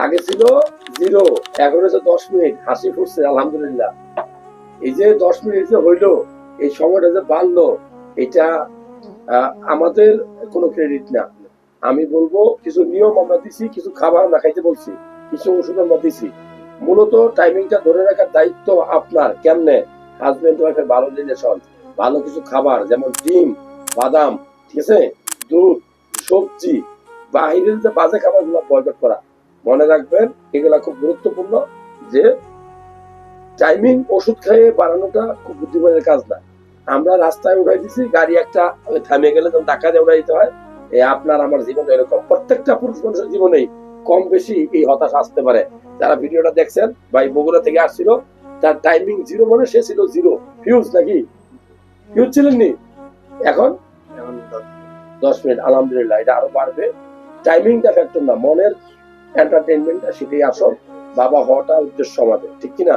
আগে ছিল 0, এখন হচ্ছে 10 মিনিট। হাসি ফুটছে আলহামদুলিল্লাহ। এই যে 10 মিনিট যে হইলো, এই সময়টা যে বাড়লো, এটা আমাদের কোনো ক্রেডিট না। আমি বলবো কিছু নিয়ম আমরা দিছি, কিছু খাবার আমরা খাইতে বলছি, কিছু ওষুধ আমরা দিছি। মূলত টাইমিংটা ধরে রাখার দায়িত্ব আপনার। কেমনে? হাজবেন্ড ওয়াইফের ভালো রিলেশন, ভালো কিছু খাবার যেমন ডিম, বাদাম, ঠিক আছে, দুধ, সবজি, বাহিরের যে বাজে খাবার গুলো বয়কট করা। মনে রাখবেন এগুলা খুব গুরুত্বপূর্ণ, যে টাইমিং ওষুধ খেয়ে বাড়ানোটা খুব বুদ্ধিমানের কাজ না। আমরা রাস্তায় উঠাই দিছি, গাড়ি একটা থামে গেলে যেমন টাকা দিয়ে উঠাই দিতে হয়, আপনার আমার জীবনে এরকম প্রত্যেকটা পুরুষ মানুষের জীবনেই কম বেশি এই হতাশা আসতে পারে। যারা ভিডিওটা দেখছেন, ভাই বগুড়া থেকে আসছিল, তার টাইমিং 0 মানে সে ছিল 0 ফিউজ, নাকি ফিউজ ছিলেন নি? এখন 10 মিনিট, আলহামদুলিল্লাহ এটা আরো বাড়বে। টাইমিংটা ফ্যাক্টর না, মনের এন্টারটেইনমেন্টটা সেটাই আসল। বাবা হওয়াটা উদ্দেশ্য আমাদের, ঠিক কিনা?